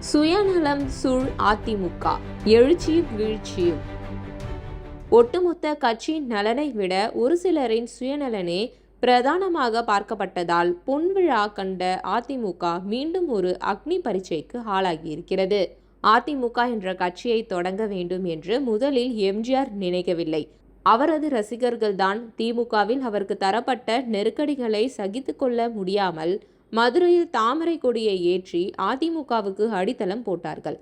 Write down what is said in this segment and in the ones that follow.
சுயநலம் சூழ் அதிமுக எழுச்சியும் வீழ்ச்சியும். ஒட்டுமொத்த கட்சியின் நலனை விட ஒரு சிலரின் சுயநலனே பிரதானமாக பார்க்கப்பட்டதால் பொன்விழா கண்ட அதிமுக மீண்டும் ஒரு அக்னி பரீட்சைக்கு ஆளாகியிருக்கிறது. அதிமுக என்ற கட்சியை தொடங்க வேண்டும் என்று முதலில் எம்ஜிஆர் நினைக்கவில்லை. அவரது ரசிகர்கள்தான் திமுகவில் அவருக்கு தரப்பட்ட நெருக்கடிகளை சகித்து கொள்ள முடியாமல் மதுரையில் தாமரை கொடியை ஏற்றி அதிமுகவுக்கு அடித்தளம் போட்டார்கள்.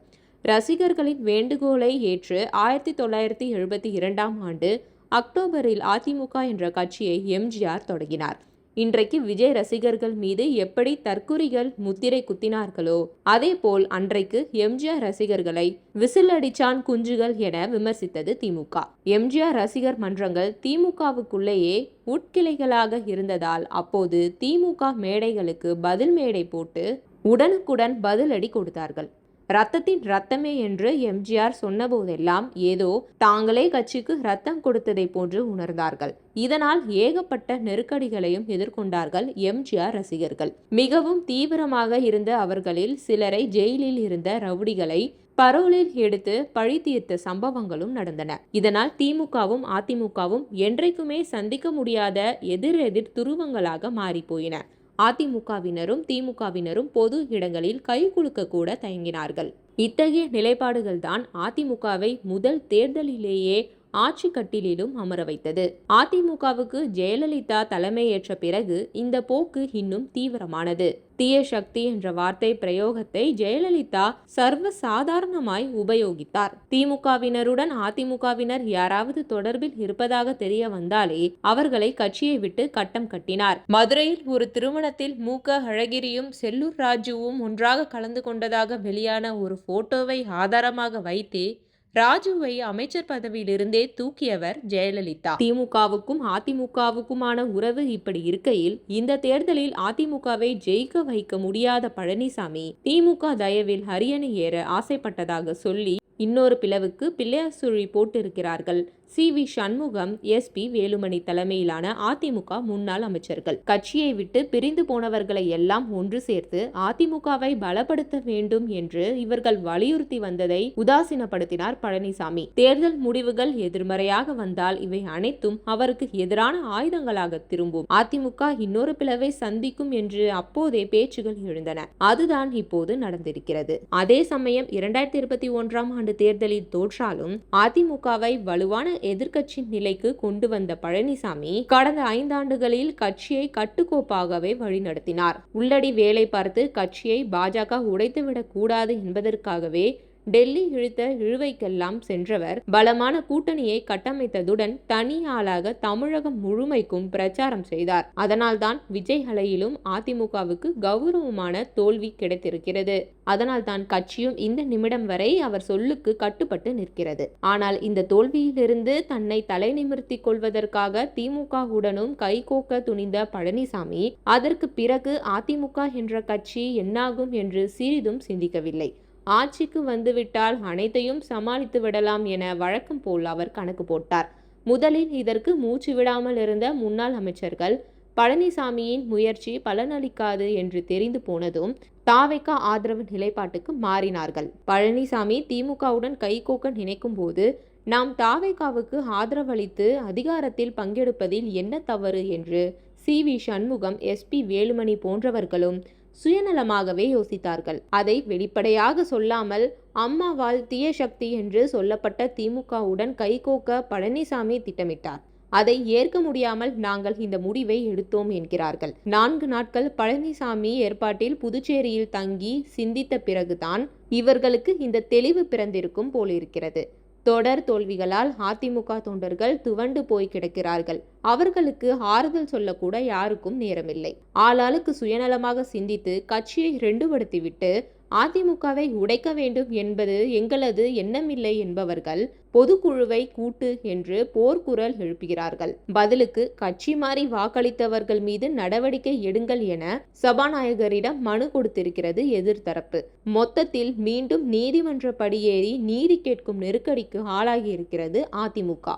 ரசிகர்களின் வேண்டுகோளை ஏற்று 1972 அக்டோபரில் அதிமுக என்ற கட்சியை எம்ஜிஆர் தொடங்கினார். இன்றைக்கு விஜய் ரசிகர்கள் மீது எப்படி தற்குறிகள் முத்திரை குத்தினார்களோ அதேபோல் அன்றைக்கு எம்ஜிஆர் ரசிகர்களை விசில் அடிச்சான் குஞ்சுகள் என விமர்சித்தது திமுக. எம்ஜிஆர் ரசிகர் மன்றங்கள் திமுகவுக்குள்ளேயே உட்கிளைகளாக இருந்ததால் அப்போது திமுக மேடைகளுக்கு பதில் மேடை போட்டு உடனுக்குடன் பதிலடி கொடுத்தார்கள். ரத்தத்தின் ரத்தமே என்று எம்ஜிஆர் சொன்னபோதெல்லாம் ஏதோ தாங்களே கட்சிக்கு ரத்தம் கொடுத்ததை போன்று உணர்ந்தார்கள். இதனால் ஏகப்பட்ட நெருக்கடிகளையும் எதிர்கொண்டார்கள் எம்ஜிஆர் ரசிகர்கள். மிகவும் தீவிரமாக இருந்த அவர்களில் சிலரை ஜெயிலில் இருந்த ரவுடிகளை பரோலில் எடுத்து பழி தீர்த்த சம்பவங்களும் நடந்தன. இதனால் திமுகவும் அதிமுகவும் என்றைக்குமே சந்திக்க முடியாத எதிரெதிர் துருவங்களாக மாறிப்போயின. அதிமுகவினரும் திமுகவினரும் பொது இடங்களில் கை குலுக்க கூட தயங்கினார்கள். இத்தகைய நிலைப்பாடுகள்தான் அதிமுகவை முதல் தேர்தலிலேயே ஆட்சி கட்டிலும் அமர வைத்தது. அதிமுகவுக்கு ஜெயலலிதா தலைமையேற்ற பிறகு இந்த போக்கு இன்னும் தீவிரமானது. தீய சக்தி என்ற வார்த்தை பிரயோகத்தை ஜெயலலிதா சர்வ சாதாரணமாய் உபயோகித்தார். திமுகவினருடன் அதிமுகவினர் யாராவது தொடர்பில் இருப்பதாக தெரிய வந்தாலே அவர்களை கட்சியை விட்டு கட்டம் கட்டினார். மதுரையில் ஒரு திருமணத்தில் மு.க. அழகிரியும் செல்லூர் ராஜுவும் ஒன்றாக கலந்து கொண்டதாக வெளியான ஒரு போட்டோவை ஆதாரமாக வைத்தே ராஜுவை அமைச்சர் பதவியிலிருந்தே தூக்கியவர் ஜெயலலிதா. திமுகவுக்கும் அதிமுகவுக்குமான உறவு இப்படி இருக்கையில் இந்த தேர்தலில் அதிமுகவை ஜெயிக்க வைக்க முடியாத பழனிசாமி திமுக தயவில் அரியணை ஏற ஆசைப்பட்டதாக சொல்லி இன்னொரு பிளவுக்கு பிள்ளையார் சுழி போட்டிருக்கிறார்கள் சி.வி. சண்முகம், எஸ்.பி. வேலுமணி தலைமையிலான அதிமுக முன்னாள் அமைச்சர்கள். கட்சியை விட்டு பிரிந்து போனவர்களை எல்லாம் ஒன்று சேர்த்து அதிமுகவை பலப்படுத்த வேண்டும் என்று இவர்கள் வலியுறுத்தி வந்ததை உதாசீனப்படுத்தினார் பழனிசாமி. தேர்தல் முடிவுகள் எதிர்மறையாக வந்தால் இவை அனைத்தும் அவருக்கு எதிரான ஆயுதங்களாக திரும்பும். அதிமுக இன்னொரு பிளவை சந்திக்கும் என்று அப்போதே பேச்சுகள் எழுந்தன. அதுதான் இப்போது நடந்திருக்கிறது. அதே சமயம் 2021 தேர்தலில் தோற்றாலும் அதிமுகவை வலுவான எதிர்க்கட்சி நிலைக்கு கொண்டு வந்த பழனிசாமி கடந்த 5 ஆண்டுகளில் கட்சியை கட்டுக்கோப்பாகவே வழிநடத்தினார். உள்ளடி வேலை பார்த்து கட்சியை பாஜக உடைத்துவிடக் கூடாது என்பதற்காகவே டெல்லி இழுத்த இழுவைக்கெல்லாம் சென்றவர் பலமான கூட்டணியை கட்டமைத்ததுடன் தனி ஆளாக தமிழகம் முழுமைக்கும் பிரச்சாரம் செய்தார். அதனால்தான் விஜய் அலையிலும் அதிமுகவுக்கு கௌரவமான தோல்வி கிடைத்திருக்கிறது. அதனால் தான் கட்சியும் இந்த நிமிடம் வரை அவர் சொல்லுக்கு கட்டுப்பட்டு நிற்கிறது. ஆனால் இந்த தோல்வியிலிருந்து தன்னை தலை நிமிர்த்திக் கொள்வதற்காக திமுகவுடனும் கைகோக்க துணிந்த பழனிசாமி அதற்கு பிறகு அதிமுக என்ற கட்சி என்னாகும் என்று சிறிதும் சிந்திக்கவில்லை. ஆட்சிக்கு வந்துவிட்டால் அனைத்தையும் சமாளித்து விடலாம் என வழக்கம் போல் அவர் கணக்கு போட்டார். முதலில் இதற்கு மூச்சு விடாமல் இருந்த முன்னாள் அமைச்சர்கள் பழனிசாமியின் முயற்சி பலனளிக்காது என்று தெரிந்து போனதும் தாவேக ஆதரவு நிலைப்பாட்டுக்கு மாறினார்கள். பழனிசாமி திமுகவுடன் கைகோக்க நினைக்கும் போது நாம் தாவேகாவுக்கு ஆதரவளித்து அதிகாரத்தில் பங்கெடுப்பதில் என்ன தவறு என்று சி.வி. சண்முகம், எஸ்.பி. வேலுமணி போன்றவர்களும் சுயநலமாகவே யோசித்தார்கள். அதை வெளிப்படையாக சொல்லாமல் அம்மாவால் தீய சக்தி என்று சொல்லப்பட்ட திமுகவுடன் கைகோக்க பழனிசாமி திட்டமிட்டார். அதை ஏற்க முடியாமல் நாங்கள் இந்த முடிவை எடுத்தோம் என்கிறார்கள். 4 நாட்கள் பழனிசாமி ஏற்பாட்டில் புதுச்சேரியில் தங்கி சிந்தித்த பிறகுதான் இவர்களுக்கு இந்த தெளிவு பிறந்திருக்கும் போலிருக்கிறது. தொடர் தோல்விகளால் அதிமுக தொண்டர்கள் துவண்டு போய் கிடக்கிறார்கள். அவர்களுக்கு ஆறுதல் சொல்லக்கூட யாருக்கும் நேரமில்லை. ஆளாளுக்கு சுயநலமாக சிந்தித்து கட்சியை ரெண்டுபடுத்திவிட்டு அதிமுகவை உடைக்க வேண்டும் என்பது எங்களது எண்ணமில்லை என்பவர்கள் பொதுக்குழுவை கூட்டு என்று போர்க்குரல் எழுப்புகிறார்கள். பதிலுக்கு கட்சி மாறி வாக்களித்தவர்கள் மீது நடவடிக்கை எடுங்கள் என சபாநாயகரிடம் மனு கொடுத்திருக்கிறது எதிர்த்தரப்பு. மொத்தத்தில் மீண்டும் நீதிமன்ற படியேறி நீதி கேட்கும் நெருக்கடிக்கு ஆளாகி இருக்கிறது அதிமுக.